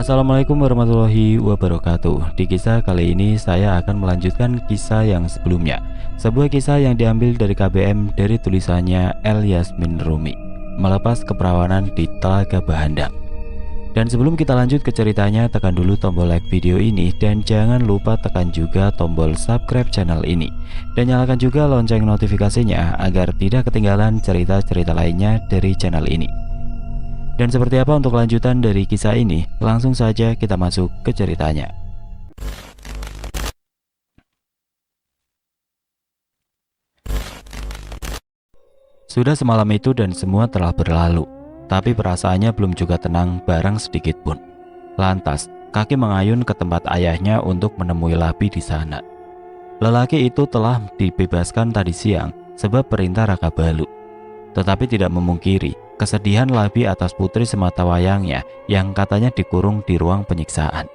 Assalamualaikum warahmatullahi wabarakatuh. Di kisah kali ini saya akan melanjutkan kisah yang sebelumnya. Sebuah kisah yang diambil dari KBM dari tulisannya El Yasmin Rumi, Melepas Keperawanan di Telaga Bahandang. Dan sebelum kita lanjut ke ceritanya, tekan dulu tombol like video ini dan jangan lupa tekan juga tombol subscribe channel ini. Dan nyalakan juga lonceng notifikasinya agar tidak ketinggalan cerita-cerita lainnya dari channel ini. Dan seperti apa untuk lanjutan dari kisah ini? Langsung saja kita masuk ke ceritanya. Sudah semalam itu dan semua telah berlalu, tapi perasaannya belum juga tenang barang sedikit pun. Lantas, kaki mengayun ke tempat ayahnya untuk menemui Labi di sana. Lelaki itu telah dibebaskan tadi siang sebab perintah Raka Balu. Tetapi tidak memungkiri kesedihan Labi atas putri sematawayangnya yang katanya dikurung di ruang penyiksaan.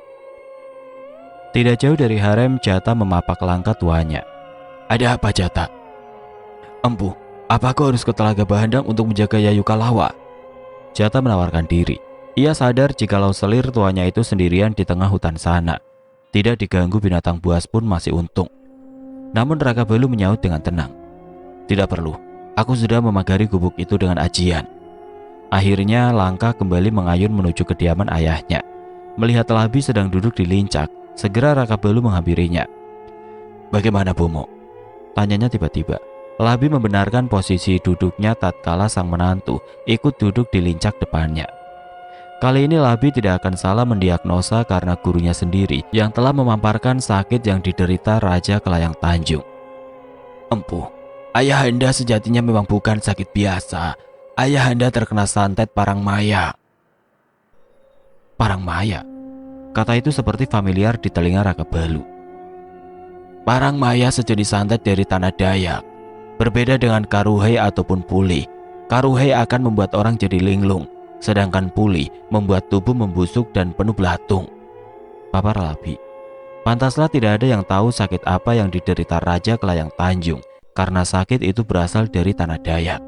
Tidak jauh dari harem, Jata memapak langkah tuanya. "Ada apa, Jata?" "Empu, apa aku harus ke Telaga Bahandang untuk menjaga Yayu Kalawa?" Jata menawarkan diri. Ia sadar jikalau selir tuanya itu sendirian di tengah hutan sana. Tidak diganggu binatang buas pun masih untung. Namun Raka Balu menyaut dengan tenang. "Tidak perlu. Aku sudah memagari gubuk itu dengan ajian." Akhirnya langkah kembali mengayun menuju kediaman ayahnya. Melihat Labi sedang duduk di lincak, segera Raka Balu menghampirinya. "Bagaimana, Bomo?" tanyanya tiba-tiba. Labi membenarkan posisi duduknya tatkala sang menantu ikut duduk di lincak depannya. Kali ini Labi tidak akan salah mendiagnosa karena gurunya sendiri yang telah memamparkan sakit yang diderita Raja Kelayang Tanjung. "Empu, ayahanda sejatinya memang bukan sakit biasa. Ayahanda terkena santet Parang Maya." "Parang Maya?" Kata itu seperti familiar di telinga Raka Balu. "Parang Maya sejenis santet dari tanah Dayak. Berbeda dengan karuhei ataupun puli. Karuhei akan membuat orang jadi linglung, sedangkan puli membuat tubuh membusuk dan penuh belatung," papar Labi. Pantaslah tidak ada yang tahu sakit apa yang diderita Raja Kelayang Tanjung, karena sakit itu berasal dari tanah Dayak.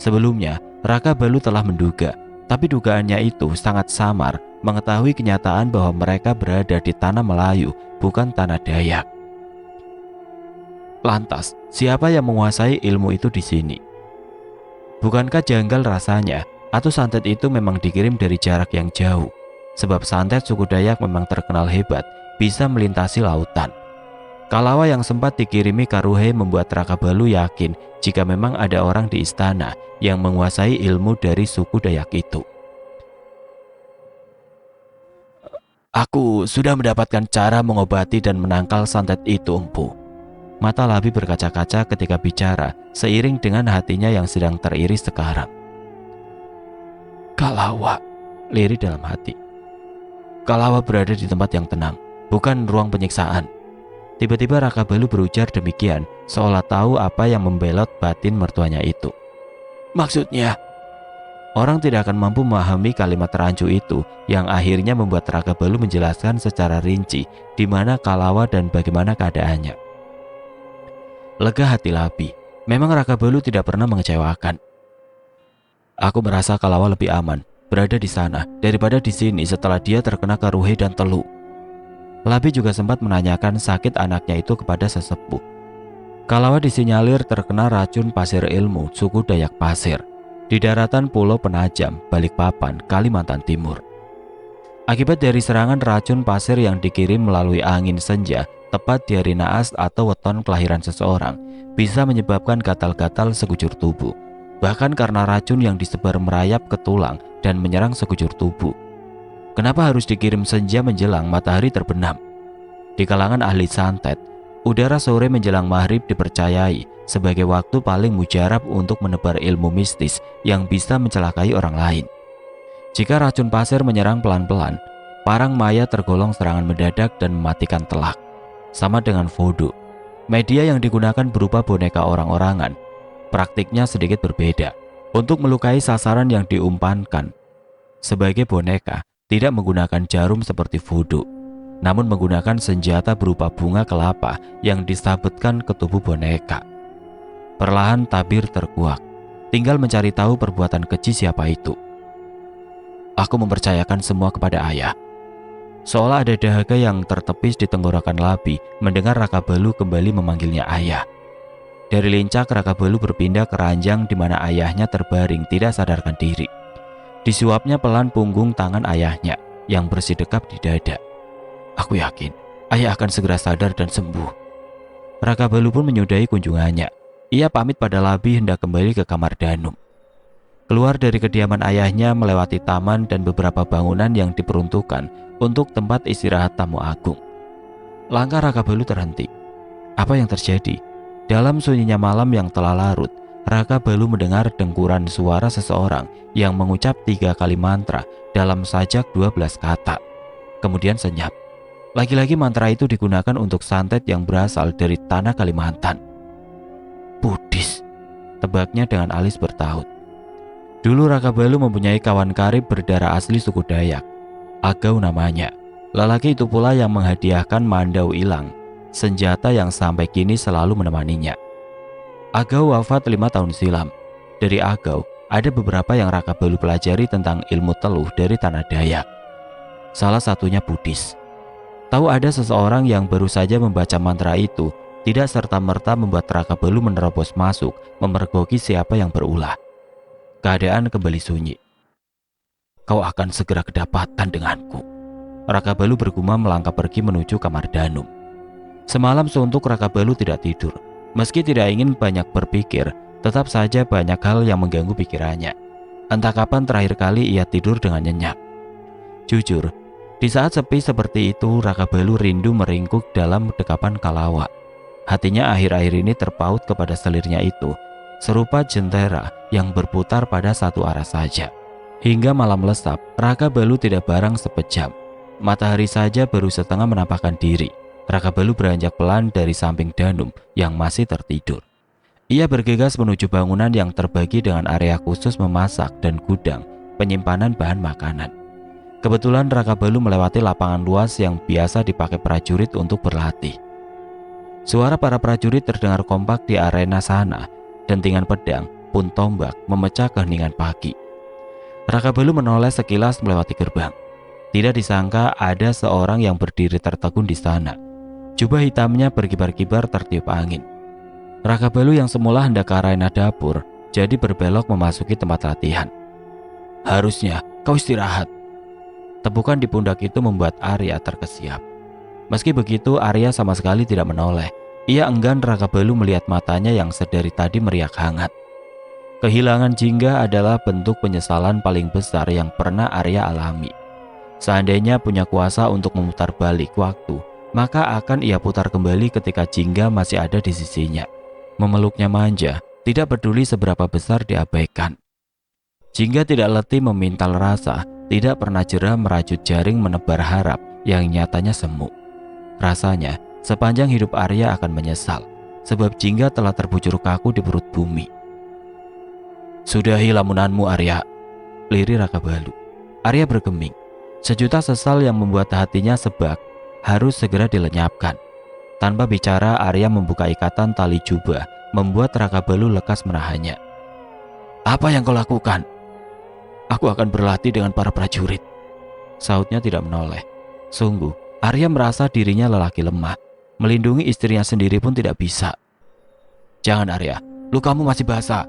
Sebelumnya, Raka Balu telah menduga, tapi dugaannya itu sangat samar mengetahui kenyataan bahwa mereka berada di tanah Melayu, bukan tanah Dayak. Lantas, siapa yang menguasai ilmu itu di sini? Bukankah janggal rasanya, atau santet itu memang dikirim dari jarak yang jauh? Sebab santet suku Dayak memang terkenal hebat, bisa melintasi lautan. Kalawa yang sempat dikirimi Karuhei membuat Raka Balu yakin jika memang ada orang di istana yang menguasai ilmu dari suku Dayak itu. "Aku sudah mendapatkan cara mengobati dan menangkal santet itu, Empu." Mata Labi berkaca-kaca ketika bicara, seiring dengan hatinya yang sedang teriris sekarang. "Kalawa," lirih dalam hati. Kalawa berada di tempat yang tenang, bukan ruang penyiksaan. Tiba-tiba Raka Balu berujar demikian, seolah tahu apa yang membelot batin mertuanya itu. "Maksudnya?" Orang tidak akan mampu memahami kalimat rancu itu yang akhirnya membuat Raka Balu menjelaskan secara rinci di mana Kalawa dan bagaimana keadaannya. Lega hati Labi, memang Raka Balu tidak pernah mengecewakan. "Aku merasa Kalawa lebih aman berada di sana daripada di sini setelah dia terkena karuhei dan telu." Labi juga sempat menanyakan sakit anaknya itu kepada sesepuh. Kalawa disinyalir terkena racun pasir ilmu suku Dayak Pasir di daratan Pulau Penajam, Balikpapan, Kalimantan Timur. Akibat dari serangan racun pasir yang dikirim melalui angin senja tepat di hari naas atau weton kelahiran seseorang, bisa menyebabkan gatal-gatal sekujur tubuh. Bahkan karena racun yang disebar merayap ke tulang dan menyerang sekujur tubuh. Kenapa harus dikirim senja menjelang matahari terbenam? Di kalangan ahli santet, udara sore menjelang maghrib dipercayai sebagai waktu paling mujarab untuk menebar ilmu mistis yang bisa mencelakai orang lain. Jika racun pasir menyerang pelan-pelan, Parang Maya tergolong serangan mendadak dan mematikan telak. Sama dengan voodoo, media yang digunakan berupa boneka orang-orangan. Praktiknya sedikit berbeda. Untuk melukai sasaran yang diumpankan sebagai boneka, tidak menggunakan jarum seperti voodoo, namun menggunakan senjata berupa bunga kelapa yang disabetkan ke tubuh boneka. Perlahan tabir terkuak, tinggal mencari tahu perbuatan keji siapa itu. "Aku mempercayakan semua kepada ayah. Seolah ada dahaga yang tertepis di tenggorokan Labi mendengar Raka Balu kembali memanggilnya ayah. Dari lincah Raka Balu berpindah ke ranjang di mana ayahnya terbaring tidak sadarkan diri. Disuapnya pelan punggung tangan ayahnya yang bersidekap di dada. Aku yakin ayah akan segera sadar dan sembuh. Raka Balu pun menyudahi kunjungannya. Ia pamit pada Labi hendak kembali ke kamar Danum. Keluar dari kediaman ayahnya melewati taman dan beberapa bangunan yang diperuntukkan untuk tempat istirahat tamu agung. Langkah Raka Balu terhenti. Apa yang terjadi? Dalam sunyinya malam yang telah larut, Raka Balu mendengar dengkuran suara seseorang yang mengucap 3 kali mantra dalam sajak 12 kata. Kemudian senyap. Lagi-lagi mantra itu digunakan untuk santet yang berasal dari tanah Kalimantan. Buddhis, tebaknya dengan alis bertaut. Dulu Raka Balu mempunyai kawan karib berdarah asli suku Dayak. Agau namanya. Lelaki itu pula yang menghadiahkan Mandau Ilang, senjata yang sampai kini selalu menemaninya. Agau wafat 5 tahun silam. Dari Agau, ada beberapa yang Raka Balu pelajari tentang ilmu teluh dari tanah Dayak. Salah satunya Buddhis. Tahu ada seseorang yang baru saja membaca mantra itu, tidak serta-merta membuat Raka Balu menerobos masuk, memergoki siapa yang berulah. Keadaan kembali sunyi. Kau akan segera kedapatan denganku. Raka Balu bergumam melangkah pergi menuju kamar Danum. Semalam suntuk Raka Balu tidak tidur. Meski tidak ingin banyak berpikir, tetap saja banyak hal yang mengganggu pikirannya. Entah kapan terakhir kali ia tidur dengan nyenyak. Jujur, di saat sepi seperti itu Raka Balu rindu meringkuk dalam dekapan Kalawa. Hatinya akhir-akhir ini terpaut kepada selirnya itu, serupa jentera yang berputar pada satu arah saja. Hingga malam lesap, Raka Balu tidak barang sepejam. Matahari saja baru setengah menampakkan diri. Raka Balu beranjak pelan dari samping Danum yang masih tertidur. Ia bergegas menuju bangunan yang terbagi dengan area khusus memasak dan gudang penyimpanan bahan makanan. Kebetulan Raka Balu melewati lapangan luas yang biasa dipakai prajurit untuk berlatih. Suara para prajurit terdengar kompak di arena sana. Dentingan pedang pun tombak memecah keheningan pagi. Raka Balu menoleh sekilas melewati gerbang. Tidak disangka ada seorang yang berdiri tertegun di sana. Jubah hitamnya berkibar-kibar tertiup angin. Raka Balu yang semula hendak ke arena dapur, jadi berbelok memasuki tempat latihan. Harusnya kau istirahat. Tepukan di pundak itu membuat Arya terkesiap. Meski begitu, Arya sama sekali tidak menoleh. Ia enggan Raka Balu melihat matanya yang sedari tadi meriak hangat. Kehilangan Jingga adalah bentuk penyesalan paling besar yang pernah Arya alami. Seandainya punya kuasa untuk memutar balik waktu, maka akan ia putar kembali ketika Jingga masih ada di sisinya. Memeluknya manja, tidak peduli seberapa besar diabaikan. Jingga tidak letih memintal rasa, tidak pernah jera merajut jaring menebar harap yang nyatanya semu. Rasanya, sepanjang hidup Arya akan menyesal, sebab Jingga telah terbujur kaku di perut bumi. Sudahi lamunanmu Arya, lirih Raka Balu. Arya bergeming. Sejuta sesal yang membuat hatinya sebak harus segera dilenyapkan. Tanpa bicara, Arya membuka ikatan tali jubah, membuat Raka Balu lekas menahannya. Apa yang kau lakukan? Aku akan berlatih dengan para prajurit. Sautnya tidak menoleh. Sungguh, Arya merasa dirinya lelaki lemah. Melindungi istrinya sendiri pun tidak bisa. Jangan Arya, lukamu masih basah.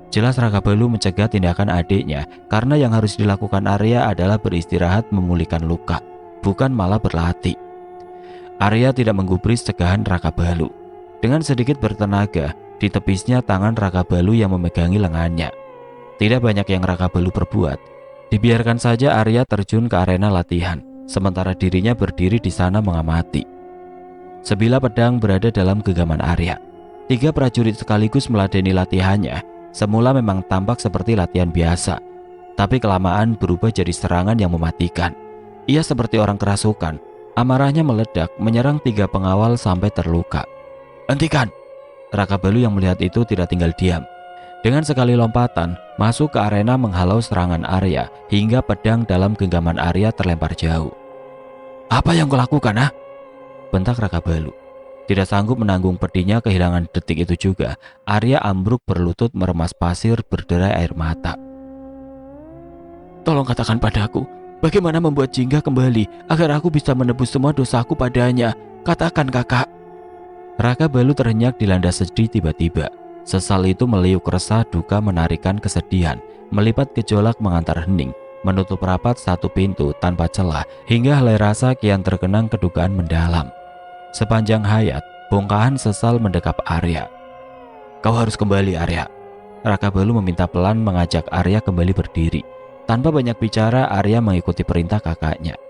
Jelas Raka Balu mencegah tindakan adiknya karena yang harus dilakukan Arya adalah beristirahat memulihkan luka, bukan malah berlatih. Arya tidak menggubris cegahan Raka Balu. Dengan sedikit bertenaga, ditepisnya tangan Raka Balu yang memegangi lengannya. Tidak banyak yang Raka Balu perbuat. Dibiarkan saja Arya terjun ke arena latihan, sementara dirinya berdiri di sana mengamati. Sebilah pedang berada dalam genggaman Arya. 3 prajurit sekaligus meladeni latihannya. Semula memang tampak seperti latihan biasa, tapi kelamaan berubah jadi serangan yang mematikan. Ia seperti orang kerasukan. Amarahnya meledak, menyerang 3 pengawal sampai terluka. Hentikan! Raka Balu yang melihat itu tidak tinggal diam. Dengan sekali lompatan, masuk ke arena menghalau serangan Arya, hingga pedang dalam genggaman Arya terlempar jauh. Apa yang kau lakukan, ah? Bentak Raka Balu. Tidak sanggup menanggung pedihnya kehilangan detik itu juga, Arya ambruk berlutut meremas pasir berderai air mata. Tolong katakan padaku, Bagaimana membuat Jingga kembali agar aku bisa menebus semua dosaku padanya? Katakan kakak. Raka Balu terhenyak dilanda sedih tiba-tiba. Sesal itu meliuk resah, duka menarikan kesedihan, melipat gejolak mengantar hening, menutup rapat satu pintu tanpa celah, hingga helai rasa kian terkenang kedukaan mendalam. Sepanjang hayat, bongkahan sesal mendekap Arya. Kau harus kembali, Arya. Raka Balu meminta pelan mengajak Arya kembali berdiri. Tanpa banyak bicara, Arya mengikuti perintah kakaknya.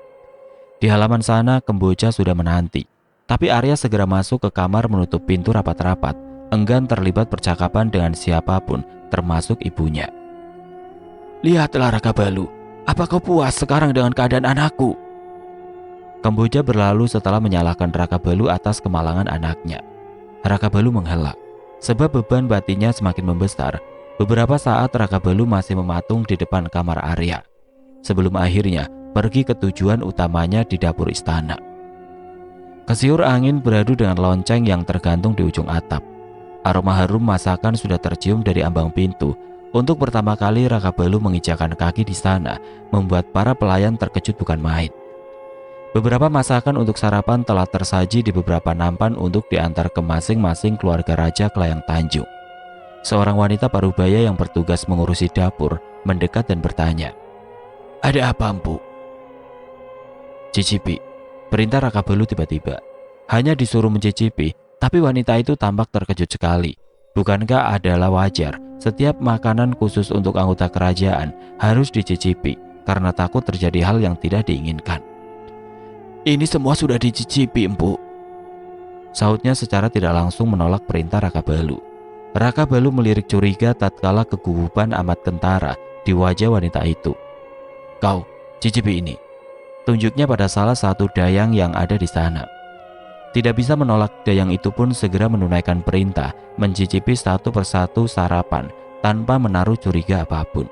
Di halaman sana, Kemboja sudah menanti. Tapi Arya segera masuk ke kamar menutup pintu rapat-rapat, enggan terlibat percakapan dengan siapapun, termasuk ibunya. Lihatlah Raka Balu, apa kau puas sekarang dengan keadaan anakku? Kemboja berlalu setelah menyalahkan Raka Balu atas kemalangan anaknya. Raka Balu menghela, sebab beban batinnya semakin membesar. Beberapa saat Raka Balu masih mematung di depan kamar Arya, sebelum akhirnya pergi ke tujuan utamanya di dapur istana. Kesiur angin beradu dengan lonceng yang tergantung di ujung atap. Aroma harum masakan sudah tercium dari ambang pintu. Untuk pertama kali Raka Balu menginjakan kaki di sana, membuat para pelayan terkejut bukan main. Beberapa masakan untuk sarapan telah tersaji di beberapa nampan untuk diantar ke masing-masing keluarga raja Kelayang Tanjung. Seorang wanita parubaya yang bertugas mengurusi dapur mendekat dan bertanya, "Ada apa, Empu?" "Cicipi," perintah Raka Balu tiba-tiba. Hanya disuruh mencicipi, tapi wanita itu tampak terkejut sekali. Bukankah adalah wajar setiap makanan khusus untuk anggota kerajaan harus dicicipi karena takut terjadi hal yang tidak diinginkan? "Ini semua sudah dicicipi, Empu," sahutnya secara tidak langsung menolak perintah Raka Balu. Raka Balu melirik curiga tatkala kegugupan amat kentara di wajah wanita itu. "Kau, cicipi ini." Tunjuknya pada salah satu dayang yang ada di sana. Tidak bisa menolak, dayang itu pun segera menunaikan perintah, mencicipi satu persatu sarapan tanpa menaruh curiga apapun.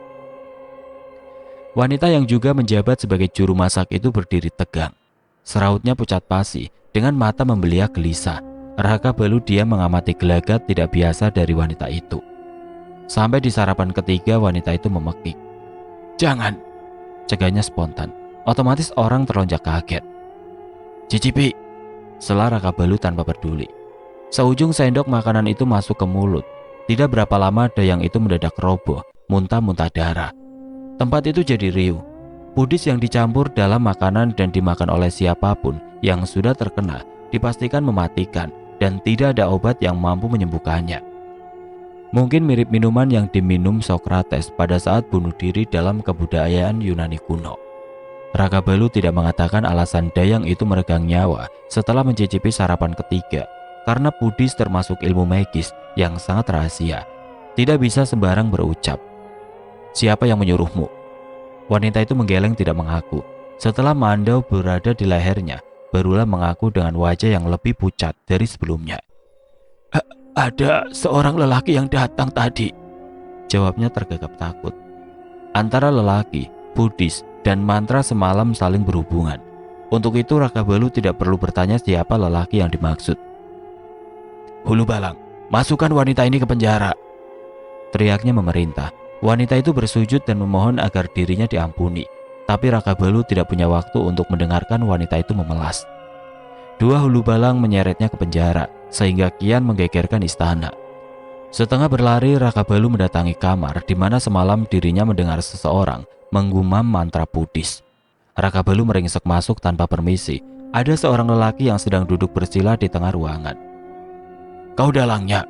Wanita yang juga menjabat sebagai juru masak itu berdiri tegang. Serautnya pucat pasi, dengan mata membeliak gelisah. Raka Balu diam mengamati gelagat tidak biasa dari wanita itu. Sampai di sarapan ketiga, wanita itu memekik. "Jangan," cegahnya spontan. Otomatis orang terlonjak kaget. "Cicipi," sela Raka Balu tanpa peduli. Seujung sendok makanan itu masuk ke mulut. Tidak berapa lama dayang itu mendadak roboh, muntah-muntah darah. Tempat itu jadi riuh. Pudis yang dicampur dalam makanan dan dimakan oleh siapapun yang sudah terkena dipastikan mematikan, dan tidak ada obat yang mampu menyembuhkannya. Mungkin mirip minuman yang diminum Socrates pada saat bunuh diri dalam kebudayaan Yunani kuno. Raka Balu tidak mengatakan alasan dayang itu meregang nyawa setelah mencicipi sarapan ketiga, karena pudis termasuk ilmu magis yang sangat rahasia. Tidak bisa sembarang berucap. "Siapa yang menyuruhmu?" Wanita itu menggeleng tidak mengaku. Setelah mandau berada di lehernya, barulah mengaku dengan wajah yang lebih pucat dari sebelumnya. "Ada seorang lelaki yang datang tadi," jawabnya tergagap takut. Antara lelaki, pudis, dan mantra semalam saling berhubungan. Untuk itu Raka Balu tidak perlu bertanya siapa lelaki yang dimaksud. "Hulu Balang, masukkan wanita ini ke penjara," teriaknya memerintah. Wanita itu bersujud dan memohon agar dirinya diampuni. Tapi Raka Balu tidak punya waktu untuk mendengarkan wanita itu memelas. Dua hulu balang menyeretnya ke penjara, sehingga kian menggegerkan istana. Setengah berlari, Raka Balu mendatangi kamar di mana semalam dirinya mendengar seseorang menggumam mantra pudis. Raka Balu meringsek masuk tanpa permisi. Ada seorang lelaki yang sedang duduk bersila di tengah ruangan. "Kau dalangnya,"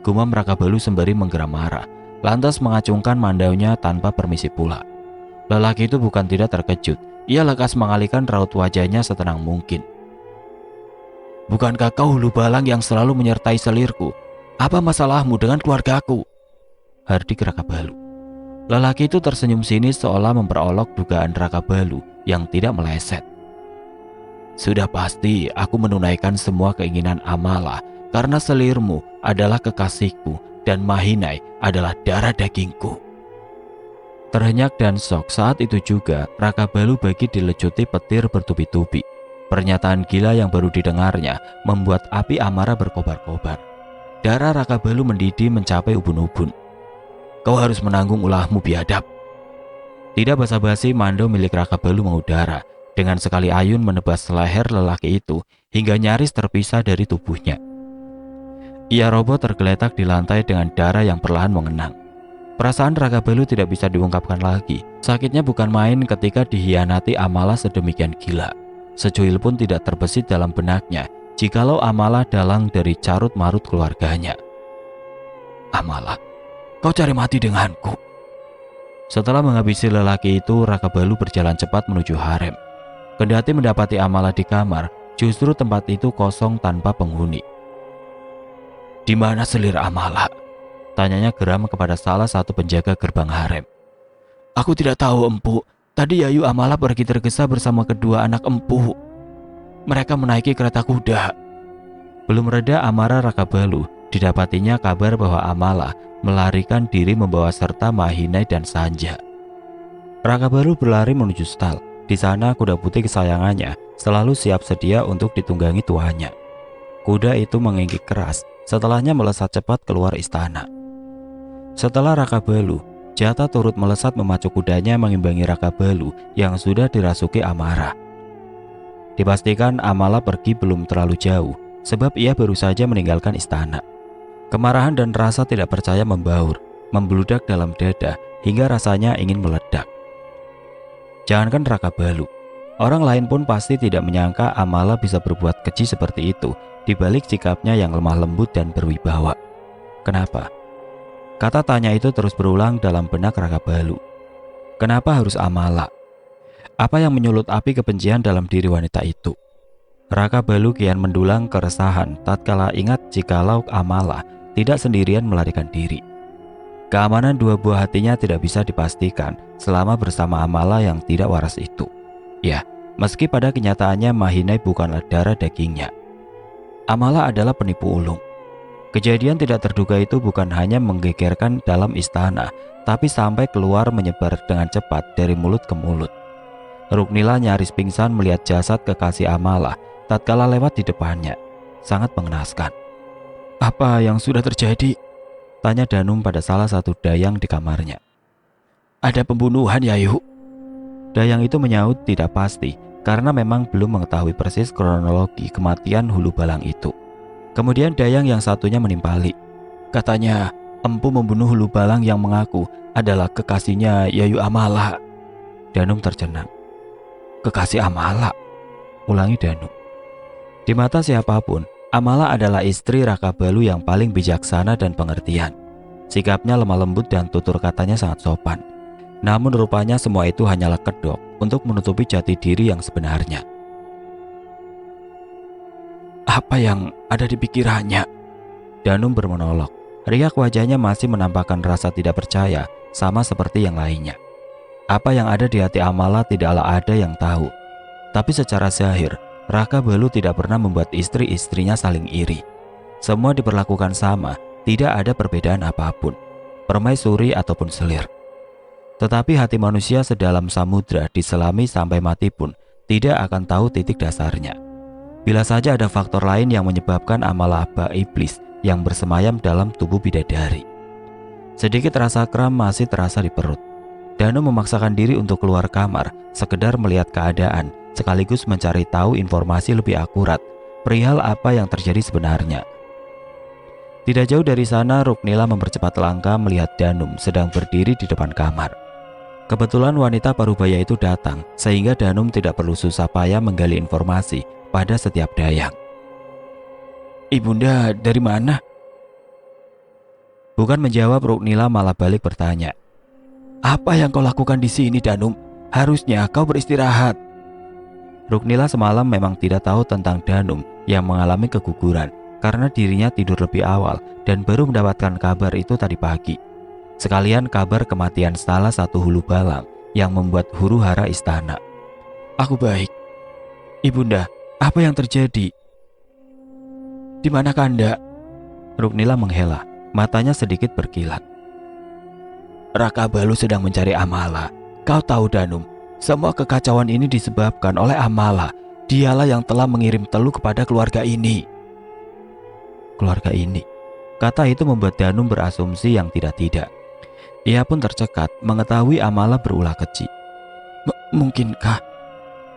gumam Raka Balu sembari menggeram marah, lantas mengacungkan mandaunya tanpa permisi pula. Lelaki itu bukan tidak terkejut. Ia lekas mengalihkan raut wajahnya setenang mungkin. "Bukankah kau hulu balang yang selalu menyertai selirku? Apa masalahmu dengan keluargaku?" hardik Raka Balu. Lelaki itu tersenyum sinis seolah memperolok dugaan Raka Balu yang tidak meleset. "Sudah pasti aku menunaikan semua keinginan Amala karena selirmu adalah kekasihku dan Mahinai adalah darah dagingku." Terhenyak dan shock saat itu juga, Raka Balu bagi dilecuti petir bertubi-tubi. Pernyataan gila yang baru didengarnya membuat api amarah berkobar-kobar. Darah Raka Balu mendidih mencapai ubun-ubun. "Kau harus menanggung ulahmu, biadab." Tidak basa-basi, Mando milik Raka Balu mengudara, dengan sekali ayun menebas leher lelaki itu hingga nyaris terpisah dari tubuhnya. Ia roboh tergeletak di lantai dengan darah yang perlahan mengenang. Perasaan Raka Balu tidak bisa diungkapkan lagi. Sakitnya bukan main ketika dihianati Amala sedemikian gila. Secuil pun tidak terbesit dalam benaknya jikalau Amala dalang dari carut-marut keluarganya. "Amala, kau cari mati denganku." Setelah menghabisi lelaki itu, Raka Balu berjalan cepat menuju harem. Kendati mendapati Amala di kamar, justru tempat itu kosong tanpa penghuni. "Di mana selir Amala?" tanyanya geram kepada salah satu penjaga gerbang harem. "Aku tidak tahu, Empu. Tadi Yayu Amala pergi tergesa bersama kedua anak Empu. Mereka menaiki kereta kuda." Belum reda amarah Raka Balu, didapatinya kabar bahwa Amala melarikan diri membawa serta Mahinai dan Sanja. Raka Balu berlari menuju stal. Di sana kuda putih kesayangannya selalu siap sedia untuk ditunggangi tuannya. Kuda itu menginggik keras, setelahnya melesat cepat keluar istana. Setelah Raka Balu, Jata turut melesat memacu kudanya mengimbangi Raka Balu yang sudah dirasuki amarah. Dipastikan Amala pergi belum terlalu jauh, sebab ia baru saja meninggalkan istana. Kemarahan dan rasa tidak percaya membaur, membludak dalam dada hingga rasanya ingin meledak. Jangankan Raka Balu, orang lain pun pasti tidak menyangka Amala bisa berbuat keji seperti itu di balik sikapnya yang lemah lembut dan berwibawa. Kenapa? Kata tanya itu terus berulang dalam benak Raka Balu. Kenapa harus Amala? Apa yang menyulut api kebencian dalam diri wanita itu? Raka Balu kian mendulang keresahan tatkala ingat jikalau Amala tidak sendirian melarikan diri. Keamanan dua buah hatinya tidak bisa dipastikan selama bersama Amala yang tidak waras itu. Ya, meski pada kenyataannya Mahinai bukanlah darah dagingnya. Amala adalah penipu ulung. Kejadian tidak terduga itu bukan hanya menggegerkan dalam istana, tapi sampai keluar menyebar dengan cepat dari mulut ke mulut. Ruknila nyaris pingsan melihat jasad kekasih Amala tatkala lewat di depannya. Sangat mengenaskan. "Apa yang sudah terjadi?" tanya Danum pada salah satu dayang di kamarnya. "Ada pembunuhan, Yayu?" Dayang itu menyaut tidak pasti karena memang belum mengetahui persis kronologi kematian Hulu Balang itu. Kemudian dayang yang satunya menimpali. "Katanya Empu membunuh Hulu Balang yang mengaku adalah kekasihnya Yayu Amala." Danum tercengang. "Kekasih Amala?" ulangi Danum. Di mata siapapun, Amala adalah istri Raka Balu yang paling bijaksana dan pengertian. Sikapnya lemah lembut dan tutur katanya sangat sopan. Namun rupanya semua itu hanyalah kedok untuk menutupi jati diri yang sebenarnya. "Apa yang ada di pikirannya?" Danum bermonolog. Riak wajahnya masih menampakkan rasa tidak percaya, sama seperti yang lainnya. Apa yang ada di hati Amala tidaklah ada yang tahu. Tapi secara zahir, Raka Balu tidak pernah membuat istri-istrinya saling iri. Semua diperlakukan sama, tidak ada perbedaan apapun, permaisuri ataupun selir. Tetapi hati manusia sedalam samudra diselami sampai mati pun tidak akan tahu titik dasarnya. Bila saja ada faktor lain yang menyebabkan Amala bak iblis yang bersemayam dalam tubuh bidadari. Sedikit rasa kram masih terasa di perut. Danu memaksakan diri untuk keluar kamar, sekedar melihat keadaan, sekaligus mencari tahu informasi lebih akurat perihal apa yang terjadi sebenarnya. Tidak jauh dari sana, Ruknila mempercepat langkah melihat Danum sedang berdiri di depan kamar. Kebetulan wanita parubaya itu datang, sehingga Danum tidak perlu susah payah menggali informasi pada setiap dayang. "Ibunda dari mana?" Bukan menjawab, Ruknila malah balik bertanya. "Apa yang kau lakukan di sini, Danum? Harusnya kau beristirahat." Ruknila semalam memang tidak tahu tentang Danum yang mengalami keguguran karena dirinya tidur lebih awal dan baru mendapatkan kabar itu tadi pagi. Sekalian kabar kematian salah satu Hulu Balang yang membuat huru-hara istana. "Aku baik. Ibunda, apa yang terjadi? Di mana Kanda?" Ruknila menghela, matanya sedikit berkilat. "Raka Balu sedang mencari Amala. Kau tahu Danum, semua kekacauan ini disebabkan oleh Amala. Dialah yang telah mengirim Telu kepada keluarga ini." Keluarga ini? Kata itu membuat Danum berasumsi yang tidak-tidak. Ia pun tercekat mengetahui Amala berulah keji. Mungkinkah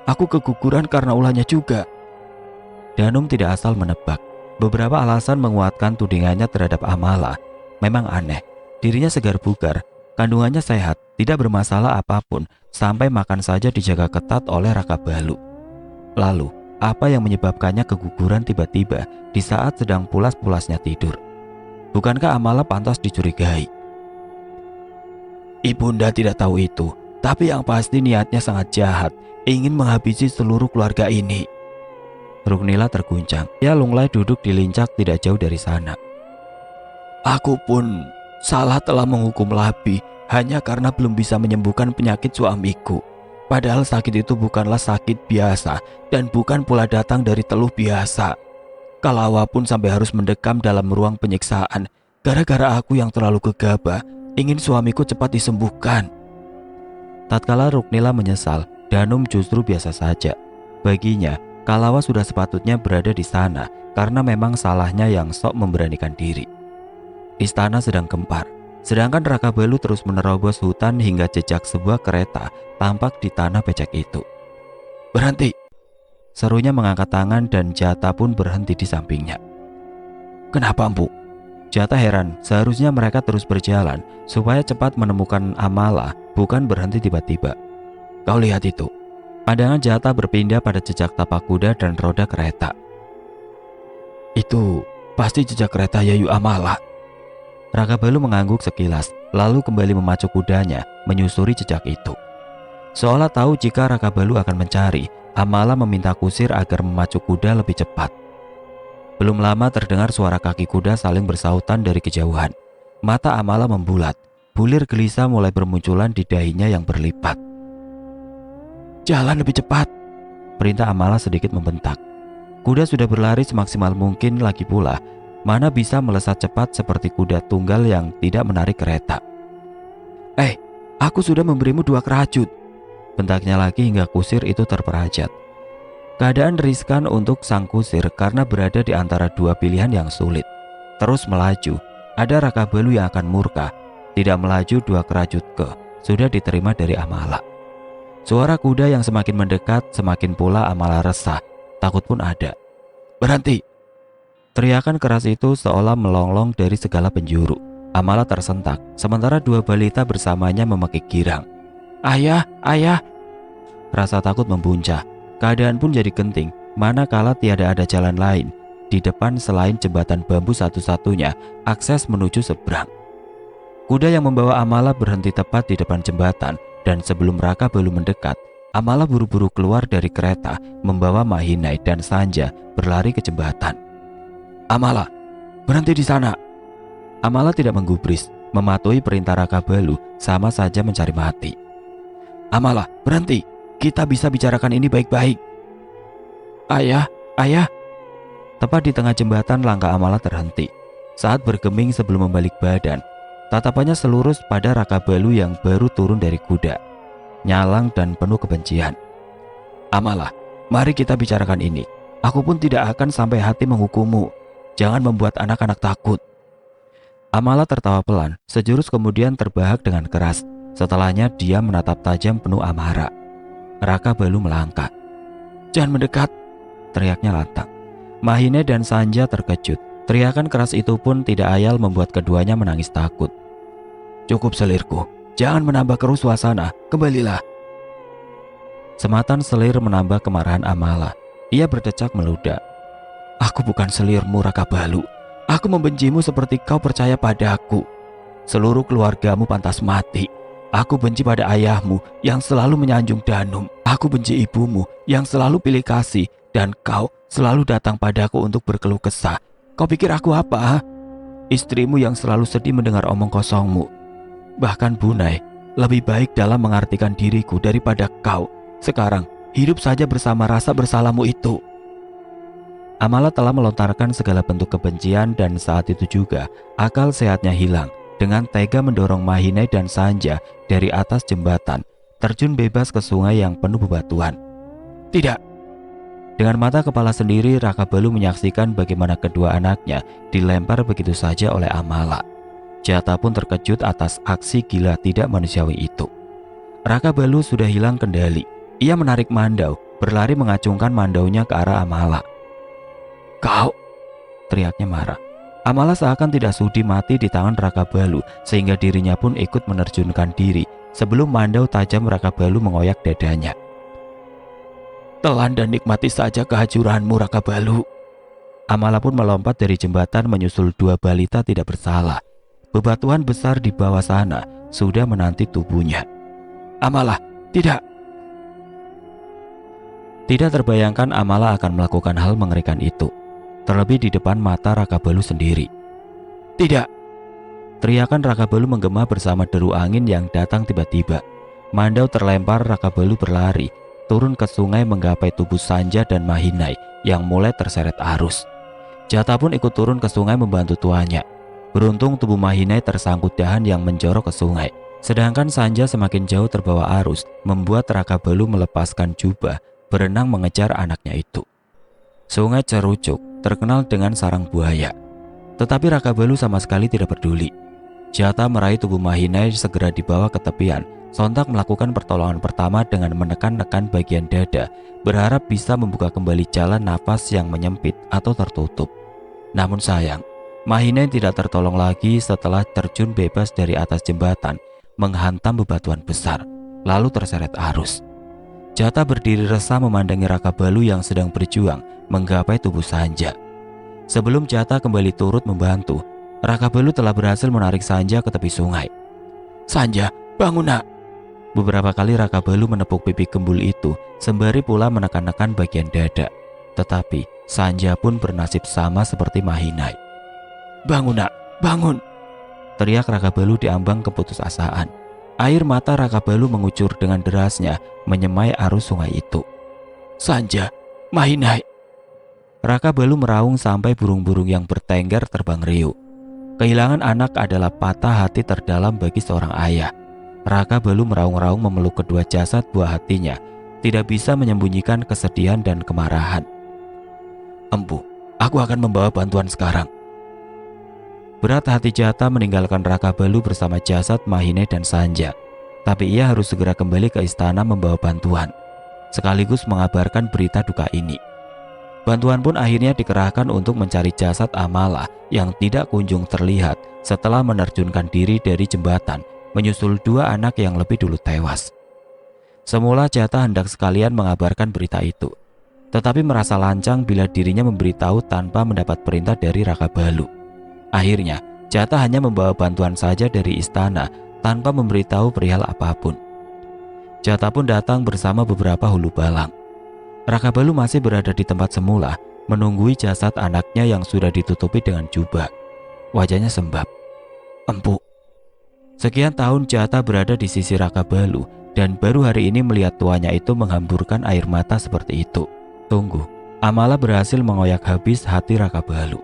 aku keguguran karena ulahnya juga? Danum tidak asal menebak. Beberapa alasan menguatkan tudingannya terhadap Amala. Memang aneh, dirinya segar bugar, kandungannya sehat, tidak bermasalah apapun, sampai makan saja dijaga ketat oleh Raka Balu. Lalu, apa yang menyebabkannya keguguran tiba-tiba di saat sedang pulas-pulasnya tidur? Bukankah Amala pantas dicurigai? Ibunda tidak tahu itu, tapi yang pasti niatnya sangat jahat, ingin menghabisi seluruh keluarga ini. Ruknila terguncang. Ia lunglai duduk di lincak tidak jauh dari sana. Aku pun salah telah menghukum Labi hanya karena belum bisa menyembuhkan penyakit suamiku. Padahal sakit itu bukanlah sakit biasa dan bukan pula datang dari teluh biasa. Kalawa pun sampai harus mendekam dalam ruang penyiksaan gara-gara aku yang terlalu gegabah ingin suamiku cepat disembuhkan. Tatkala Ruknila menyesal, Danum justru biasa saja. Baginya, Kalawa sudah sepatutnya berada di sana karena memang salahnya yang sok memberanikan diri. Istana sedang gempar, sedangkan Raka Balu terus menerobos hutan hingga jejak sebuah kereta tampak di tanah becek itu. Berhenti! Serunya mengangkat tangan dan Jata pun berhenti di sampingnya. Kenapa, Empu? Jata heran, seharusnya mereka terus berjalan supaya cepat menemukan Amala, bukan berhenti tiba-tiba. Kau lihat itu. Pandangan Jata berpindah pada jejak tapak kuda dan roda kereta. Itu pasti jejak kereta Yayu Amala. Raka Balu mengangguk sekilas, lalu kembali memacu kudanya menyusuri jejak itu. Seolah tahu jika Raka Balu akan mencari, Amala meminta kusir agar memacu kuda lebih cepat. Belum lama terdengar suara kaki kuda saling bersautan dari kejauhan. Mata Amala membulat, bulir gelisah mulai bermunculan di dahinya yang berlipat. Jalan lebih cepat, perintah Amala sedikit membentak. Kuda sudah berlari semaksimal mungkin lagi pula, mana bisa melesat cepat seperti kuda tunggal yang tidak menarik kereta. Aku sudah memberimu 2 kerajut, bentaknya lagi hingga kusir itu terperajat. Keadaan riskan untuk sang kusir karena berada di antara 2 pilihan yang sulit. Terus melaju, ada Raka Balu yang akan murka. Tidak melaju 2 kerajut sudah diterima dari Amala. Suara kuda yang semakin mendekat, semakin pula Amala resah. Takut pun ada. Berhenti! Teriakan keras itu seolah melonglong dari segala penjuru. Amala tersentak, sementara 2 balita bersamanya memakai girang. Ayah, ayah! Rasa takut membuncah. Keadaan pun jadi genting, manakala tiada ada jalan lain. Di depan selain jembatan bambu satu-satunya, akses menuju seberang. Kuda yang membawa Amala berhenti tepat di depan jembatan. Dan sebelum Raka Balu mendekat, Amala buru-buru keluar dari kereta membawa Mahinai dan Sanja berlari ke jembatan. Amala, berhenti di sana! Amala tidak menggubris, mematuhi perintah Raka Balu sama saja mencari mati. Amala, berhenti! Kita bisa bicarakan ini baik-baik. Ayah, ayah! Tepat di tengah jembatan langkah Amala terhenti. Saat bergeming sebelum membalik badan, tatapannya selurus pada Raka Balu yang baru turun dari kuda, nyalang dan penuh kebencian. Amala, mari kita bicarakan ini. Aku pun tidak akan sampai hati menghukummu. Jangan membuat anak-anak takut. Amala tertawa pelan, sejurus kemudian terbahak dengan keras. Setelahnya dia menatap tajam penuh amarah. Raka Balu melangkah. Jangan mendekat, teriaknya lantang. Mahine dan Sanja terkejut. Teriakan keras itu pun tidak ayal membuat keduanya menangis takut. Cukup selirku, jangan menambah keruh suasana, kembalilah. Sematan selir menambah kemarahan Amala. Ia berdecak meludah. Aku bukan selirmu, Raka Balu. Aku membencimu seperti kau percaya padaku. Seluruh keluargamu pantas mati. Aku benci pada ayahmu yang selalu menyanjung Danum. Aku benci ibumu yang selalu pilih kasih. Dan kau selalu datang padaku untuk berkeluh kesah. Kau pikir aku apa? Istrimu yang selalu sedih mendengar omong kosongmu. Bahkan Bunai lebih baik dalam mengartikan diriku daripada kau. Sekarang hidup saja bersama rasa bersalahmu itu. Amala telah melontarkan segala bentuk kebencian dan saat itu juga akal sehatnya hilang. Dengan tega mendorong Mahine dan Sanja dari atas jembatan, terjun bebas ke sungai yang penuh bebatuan. Tidak! Dengan mata kepala sendiri, Raka Balu menyaksikan bagaimana kedua anaknya dilempar begitu saja oleh Amala. Jata pun terkejut atas aksi gila tidak manusiawi itu. Raka Balu sudah hilang kendali. Ia menarik mandau, berlari mengacungkan mandaunya ke arah Amala. "Kau!" teriaknya marah. Amala seakan tidak sudi mati di tangan Raka Balu, sehingga dirinya pun ikut menerjunkan diri sebelum mandau tajam Raka Balu mengoyak dadanya. "Telan dan nikmati saja kehancuranmu, Raka Balu." Amala pun melompat dari jembatan menyusul dua balita tidak bersalah. Bebatuan besar di bawah sana sudah menanti tubuhnya. "Amala, tidak!" Tidak terbayangkan Amala akan melakukan hal mengerikan itu, terlebih di depan mata Raka Balu sendiri. "Tidak!" Teriakan Raka Balu menggema bersama deru angin yang datang tiba-tiba. Mandau terlempar, Raka Balu berlari turun ke sungai menggapai tubuh Sanja dan Mahinai yang mulai terseret arus. Jata pun ikut turun ke sungai membantu tuannya. Beruntung tubuh Mahinai tersangkut dahan yang menjorok ke sungai, sedangkan Sanja semakin jauh terbawa arus, membuat Raka Balu melepaskan jubah berenang mengejar anaknya itu. Sungai Cerucuk terkenal dengan sarang buaya, tetapi Raka Balu sama sekali tidak peduli. Jata meraih tubuh Mahinai segera dibawa ke tepian, sontak melakukan pertolongan pertama dengan menekan-nekan bagian dada, berharap bisa membuka kembali jalan nafas yang menyempit atau tertutup. Namun sayang, Mahinai tidak tertolong lagi setelah terjun bebas dari atas jembatan, menghantam bebatuan besar, lalu terseret arus. Jata berdiri resah memandangi Raka Balu yang sedang berjuang menggapai tubuh Sanja. Sebelum Jata kembali turut membantu, Raka Balu telah berhasil menarik Sanja ke tepi sungai. "Sanja, bangun nak!" Beberapa kali Raka Balu menepuk pipi gembul itu, sembari pula menekan-nekan bagian dada. Tetapi Sanja pun bernasib sama seperti Mahinai. "Bangun nak, bangun!" teriak Raka Balu diambang keputusasaan. Air mata Raka Balu mengucur dengan derasnya menyemai arus sungai itu. "Sanja, Mahinai!" Raka Balu meraung sampai burung-burung yang bertengger terbang riuh. Kehilangan anak adalah patah hati terdalam bagi seorang ayah. Raka Balu meraung-raung memeluk kedua jasad buah hatinya, tidak bisa menyembunyikan kesedihan dan kemarahan. "Empu, aku akan membawa bantuan sekarang." Berat hati Jata meninggalkan Raka Balu bersama jasad Mahinai dan Sanja. Tapi ia harus segera kembali ke istana membawa bantuan, sekaligus mengabarkan berita duka ini. Bantuan pun akhirnya dikerahkan untuk mencari jasad Amala yang tidak kunjung terlihat setelah menerjunkan diri dari jembatan, menyusul dua anak yang lebih dulu tewas. Semula Jata hendak sekalian mengabarkan berita itu, tetapi merasa lancang bila dirinya memberitahu tanpa mendapat perintah dari Raka Balu. Akhirnya, Jata hanya membawa bantuan saja dari istana tanpa memberitahu perihal apapun. Jata pun datang bersama beberapa hulu balang. Raka Balu masih berada di tempat semula, menunggui jasad anaknya yang sudah ditutupi dengan jubah. Wajahnya sembab. "Empu." Sekian tahun Jata berada di sisi Raka Balu, dan baru hari ini melihat tuanya itu menghamburkan air mata seperti itu. Tunggu, Amala berhasil mengoyak habis hati Raka Balu.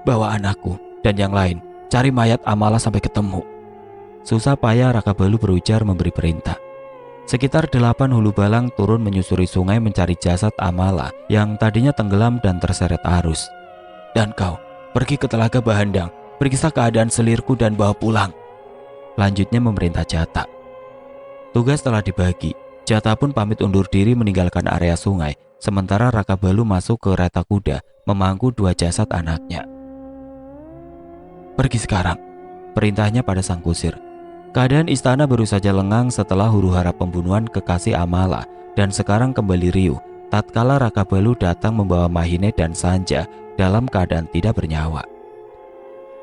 "Bawa anakku dan yang lain, cari mayat Amala sampai ketemu." Susah payah Raka Balu berujar memberi perintah. Sekitar 8 hulu balang turun menyusuri sungai mencari jasad Amala yang tadinya tenggelam dan terseret arus. "Dan kau, pergi ke Telaga Bahandang, periksa keadaan selirku dan bawa pulang," lanjutnya memerintah Jata. Tugas telah dibagi. Jata pun pamit undur diri meninggalkan area sungai, sementara Raka Balu masuk ke kereta kuda memangku dua jasad anaknya. "Pergi sekarang," perintahnya pada sang kusir. Keadaan istana baru saja lengang setelah huru-hara pembunuhan kekasih Amala, dan sekarang kembali riuh tatkala Raka Balu datang membawa Mahinai dan Sanja dalam keadaan tidak bernyawa.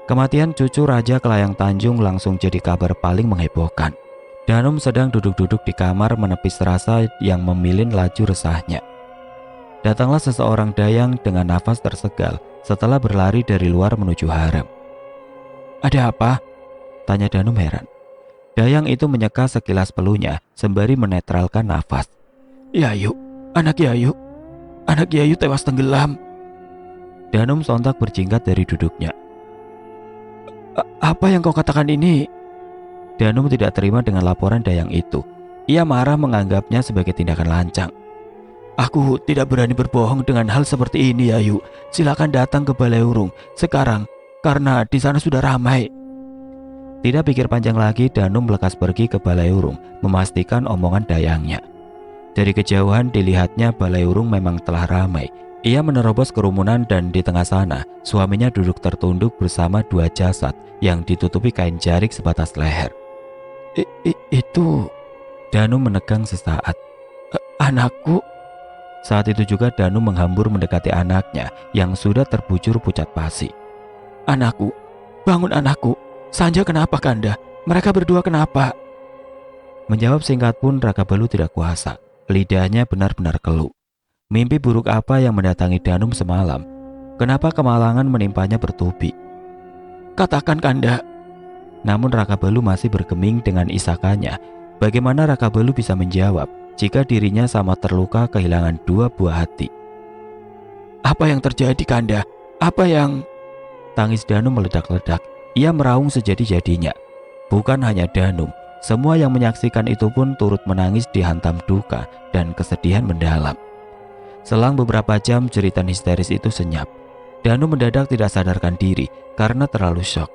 Kematian cucu Raja Kelayang Tanjung langsung jadi kabar paling menghebohkan. Danum sedang duduk-duduk di kamar menepis rasa yang memilin laju resahnya. Datanglah seseorang dayang dengan nafas tersegal setelah berlari dari luar menuju harem. "Ada apa?" tanya Danum heran. Dayang itu menyeka sekilas pelunya sembari menetralkan nafas. "Yayu, anak Yayu. Anak Yayu tewas tenggelam." Danum sontak berjingkat dari duduknya. "Apa yang kau katakan ini?" Danum tidak terima dengan laporan Dayang itu. Ia marah menganggapnya sebagai tindakan lancang. "Aku tidak berani berbohong dengan hal seperti ini, Yayu. Silakan datang ke Balai Urung sekarang, karena di sana sudah ramai." Tidak pikir panjang lagi, Danum lekas pergi ke Balaiurung memastikan omongan dayangnya. Dari kejauhan dilihatnya Balaiurung memang telah ramai. Ia menerobos kerumunan dan di tengah sana suaminya duduk tertunduk bersama dua jasad yang ditutupi kain jarik sebatas leher. Itu... Danum menegang sesaat. Anakku. Saat itu juga Danum menghambur mendekati anaknya yang sudah terbujur pucat pasi. Anakku, bangun anakku. Sanja kenapa Kanda? Mereka berdua kenapa? Menjawab singkat pun Raka Balu tidak kuasa. Lidahnya benar-benar keluh. Mimpi buruk apa yang mendatangi Danum semalam? Kenapa kemalangan menimpanya bertubi? Katakan Kanda. Namun Raka Balu masih bergeming dengan isakannya. Bagaimana Raka Balu bisa menjawab jika dirinya sama terluka kehilangan dua buah hati? Apa yang terjadi Kanda? Apa yang... Tangis Danum meledak-ledak. Ia meraung sejadi-jadinya. Bukan hanya Danum, semua yang menyaksikan itu pun turut menangis dihantam duka dan kesedihan mendalam. Selang beberapa jam jeritan histeris itu senyap. Danum mendadak tidak sadarkan diri karena terlalu syok.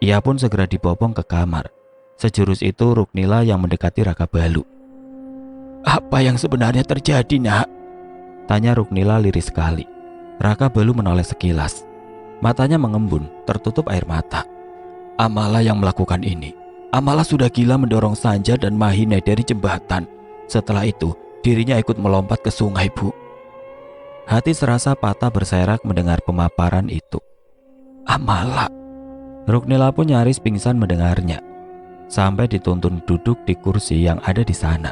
Ia pun segera dibopong ke kamar. Sejurus itu Ruknila yang mendekati Raka Balu. Apa yang sebenarnya terjadi, nak? Tanya Ruknila lirih sekali. Raka Balu menoleh sekilas. Matanya mengembun, tertutup air mata. Amala yang melakukan ini. Amala sudah gila mendorong Sanja dan Mahine dari jembatan. Setelah itu, dirinya ikut melompat ke sungai, Bu. Hati serasa patah berserak mendengar pemaparan itu. Amala. Ruknila pun nyaris pingsan mendengarnya. Sampai dituntun duduk di kursi yang ada di sana.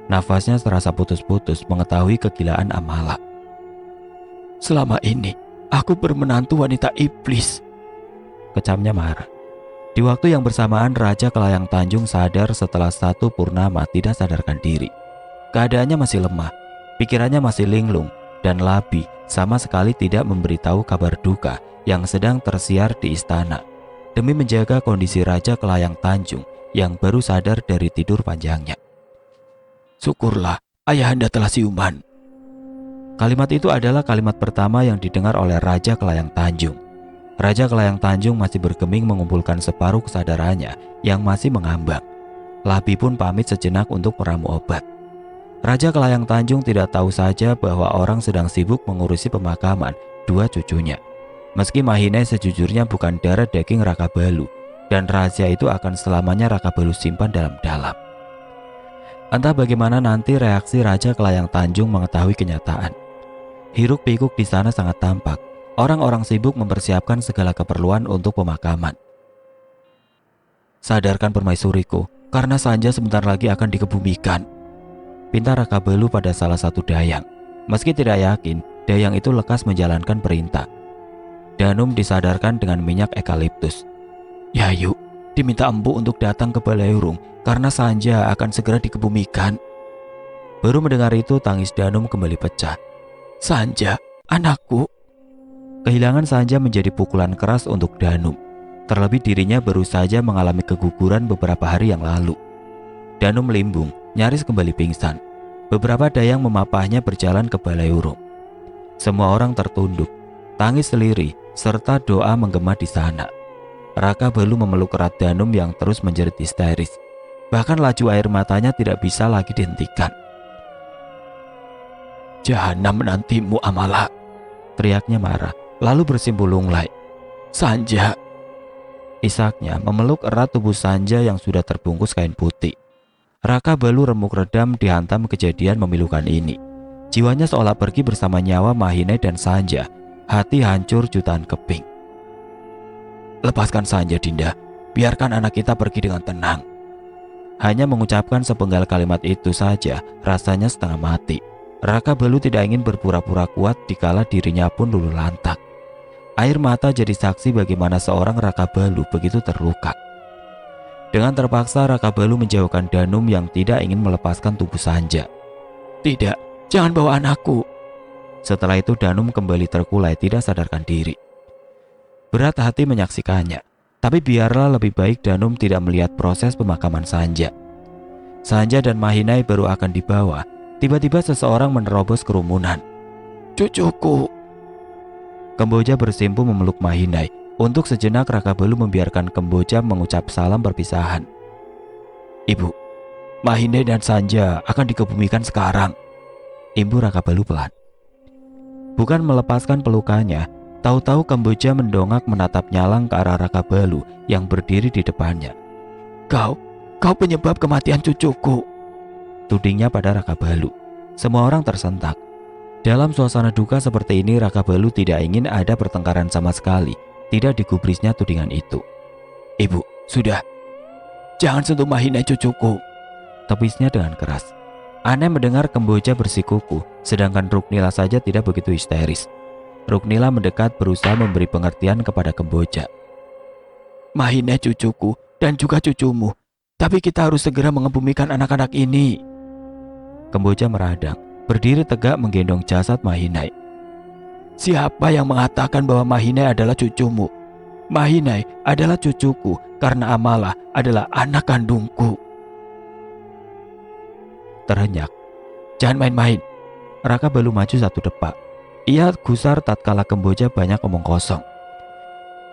Nafasnya terasa putus-putus mengetahui kegilaan Amala. Selama ini, aku bermenantu wanita iblis. Kecamnya marah. Di waktu yang bersamaan Raja Kelayang Tanjung sadar setelah satu purnama tidak sadarkan diri. Keadaannya masih lemah, pikirannya masih linglung, dan Labi sama sekali tidak memberitahu kabar duka yang sedang tersiar di istana demi menjaga kondisi Raja Kelayang Tanjung yang baru sadar dari tidur panjangnya. Syukurlah ayahanda telah siuman. Kalimat itu adalah kalimat pertama yang didengar oleh Raja Kelayang Tanjung. Raja Kelayang Tanjung masih bergeming mengumpulkan separuh kesadarannya yang masih mengambang. Labi pun pamit sejenak untuk meramu obat. Raja Kelayang Tanjung tidak tahu saja bahwa orang sedang sibuk mengurusi pemakaman dua cucunya. Meski Mahine sejujurnya bukan darah daging Raka Balu, dan rahasia itu akan selamanya Raka Balu simpan dalam-dalam. Entah bagaimana nanti reaksi Raja Kelayang Tanjung mengetahui kenyataan. Hiruk pikuk di sana sangat tampak. Orang-orang sibuk mempersiapkan segala keperluan untuk pemakaman. Sadarkan permaisuriku, karena Sanja sebentar lagi akan dikebumikan. Pinta Raka Balu pada salah satu dayang. Meski tidak yakin, dayang itu lekas menjalankan perintah. Danum disadarkan dengan minyak ekaliptus. Yayu, diminta empu untuk datang ke Balaiurung karena Sanja akan segera dikebumikan. Baru mendengar itu tangis Danum kembali pecah. Sanja, anakku. Kehilangan Sanja menjadi pukulan keras untuk Danum. Terlebih dirinya baru saja mengalami keguguran beberapa hari yang lalu. Danum limbung, nyaris kembali pingsan. Beberapa dayang memapahnya berjalan ke Balaiurung. Semua orang tertunduk, tangis selirih, serta doa menggema di sana. Raka Balu memeluk erat Danum yang terus menjerit histeris. Bahkan laju air matanya tidak bisa lagi dihentikan. Jahanam menantimu, Amala, teriaknya marah. Lalu bersimbul lunglai. Sanja. Isaknya memeluk erat tubuh Sanja yang sudah terbungkus kain putih. Raka Balu remuk redam dihantam kejadian memilukan ini. Jiwanya seolah pergi bersama nyawa Mahine dan Sanja. Hati hancur jutaan keping. Lepaskan Sanja, Dinda. Biarkan anak kita pergi dengan tenang. Hanya mengucapkan sepenggal kalimat itu saja, rasanya setengah mati. Raka Balu tidak ingin berpura-pura kuat dikala dirinya pun luluh lantak. Air mata jadi saksi bagaimana seorang Raka Balu begitu terluka. Dengan terpaksa Raka Balu menjauhkan Danum yang tidak ingin melepaskan tubuh Sanja. Tidak, jangan bawa anakku. Setelah itu Danum kembali terkulai tidak sadarkan diri. Berat hati menyaksikannya, tapi biarlah lebih baik Danum tidak melihat proses pemakaman Sanja. Sanja dan Mahinai baru akan dibawa. Tiba-tiba seseorang menerobos kerumunan. Cucuku. Kemboja bersimpu memeluk Mahinai. Untuk sejenak Raka Balu membiarkan Kemboja mengucap salam perpisahan. "Ibu, Mahine dan Sanja akan dikebumikan sekarang," imbu Raka Balu pelan. Bukan melepaskan pelukannya, tahu-tahu Kemboja mendongak menatap nyalang ke arah Raka Balu yang berdiri di depannya. Kau penyebab kematian cucuku," tudingnya pada Raka Balu. Semua orang tersentak. Dalam suasana duka seperti ini, Raka Balu tidak ingin ada pertengkaran sama sekali. Tidak digubrisnya tudingan itu. "Ibu, sudah. Jangan sentuh Mahine cucuku," tepisnya dengan keras. Aneh mendengar Kemboja bersikuku, sedangkan Ruknila saja tidak begitu histeris. Ruknila mendekat berusaha memberi pengertian kepada Kemboja. "Mahine cucuku dan juga cucumu. Tapi kita harus segera mengebumikan anak-anak ini." Kemboja meradang, berdiri tegak menggendong jasad Mahine. "Siapa yang mengatakan bahwa Mahine adalah cucumu? Mahine adalah cucuku karena Amala adalah anak kandungku." Terhenyak. "Jangan main-main." Raka Balu maju satu depak. Ia gusar tatkala Kemboja banyak omong kosong.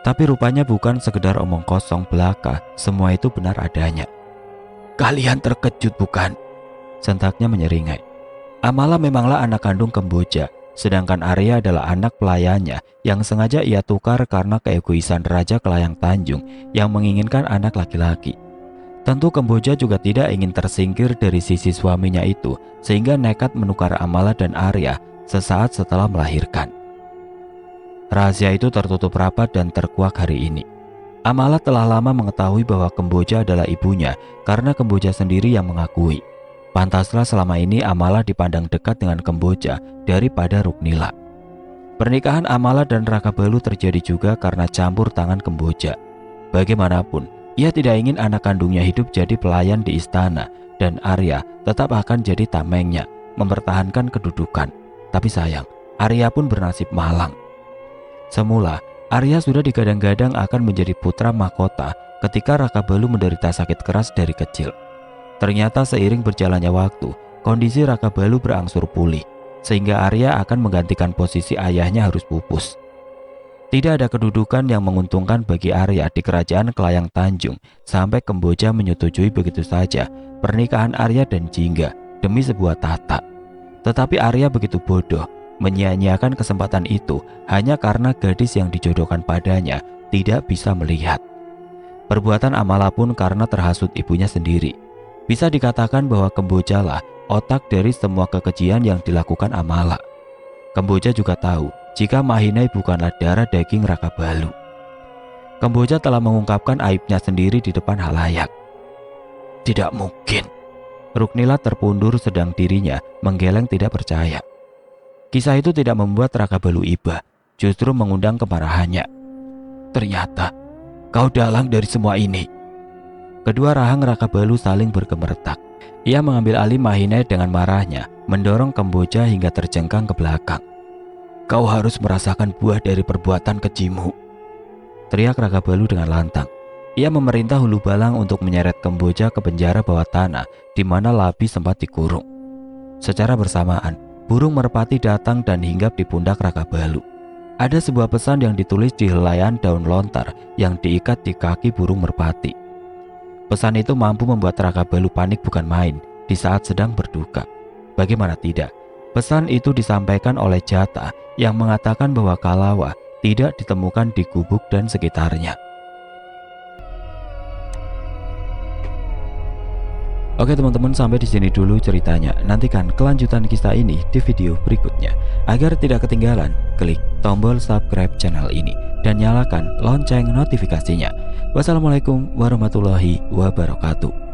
Tapi rupanya bukan sekedar omong kosong belaka, semua itu benar adanya. "Kalian terkejut bukan?" sentaknya menyeringai. Amala memanglah anak kandung Kemboja, sedangkan Arya adalah anak pelayannya yang sengaja ia tukar karena keegoisan Raja Kelayang Tanjung yang menginginkan anak laki-laki. Tentu Kemboja juga tidak ingin tersingkir dari sisi suaminya itu, sehingga nekat menukar Amala dan Arya sesaat setelah melahirkan. Rahasia itu tertutup rapat dan terkuak hari ini. Amala telah lama mengetahui bahwa Kemboja adalah ibunya karena Kemboja sendiri yang mengakui. Pantaslah selama ini Amala dipandang dekat dengan Kemboja daripada Ruknila. Pernikahan Amala dan Raka Balu terjadi juga karena campur tangan Kemboja. Bagaimanapun, ia tidak ingin anak kandungnya hidup jadi pelayan di istana dan Arya tetap akan jadi tamengnya, mempertahankan kedudukan. Tapi sayang, Arya pun bernasib malang. Semula, Arya sudah digadang-gadang akan menjadi putra mahkota ketika Raka Balu menderita sakit keras dari kecil. Ternyata seiring berjalannya waktu, kondisi Raka Balu berangsur pulih, sehingga Arya akan menggantikan posisi ayahnya harus pupus. Tidak ada kedudukan yang menguntungkan bagi Arya di kerajaan Kelayang Tanjung sampai Kemboja menyetujui begitu saja pernikahan Arya dan Jingga demi sebuah tahta. Tetapi Arya begitu bodoh, menyia-nyiakan kesempatan itu hanya karena gadis yang dijodohkan padanya tidak bisa melihat. Perbuatan Amala pun karena terhasut ibunya sendiri. Bisa dikatakan bahwa Kemboja lah otak dari semua kekejian yang dilakukan Amala. Kemboja juga tahu jika Mahine bukanlah darah daging Raka Balu. Kemboja telah mengungkapkan aibnya sendiri di depan halayak. "Tidak mungkin." Ruknila terpundur sedang dirinya menggeleng tidak percaya. Kisah itu tidak membuat Raka Balu iba, justru mengundang kemarahannya. "Ternyata kau dalang dari semua ini." Kedua rahang Raka Balu saling bergemeretak. Ia mengambil alih Mahine dengan marahnya, mendorong Kemboja hingga terjengkang ke belakang. "Kau harus merasakan buah dari perbuatan kejimu," teriak Raka Balu dengan lantang. Ia memerintah Hulu Balang untuk menyeret Kemboja ke penjara bawah tanah di mana Labi sempat dikurung. Secara bersamaan, burung merpati datang dan hinggap di pundak Raka Balu. Ada sebuah pesan yang ditulis di helaian daun lontar yang diikat di kaki burung merpati. Pesan itu mampu membuat Raka Balu panik bukan main di saat sedang berduka. Bagaimana tidak, pesan itu disampaikan oleh Jata yang mengatakan bahwa Kalawa tidak ditemukan di gubuk dan sekitarnya. Oke teman-teman, sampai di sini dulu ceritanya. Nantikan kelanjutan kisah ini di video berikutnya. Agar tidak ketinggalan, klik tombol subscribe channel ini dan nyalakan lonceng notifikasinya. Wassalamualaikum warahmatullahi wabarakatuh.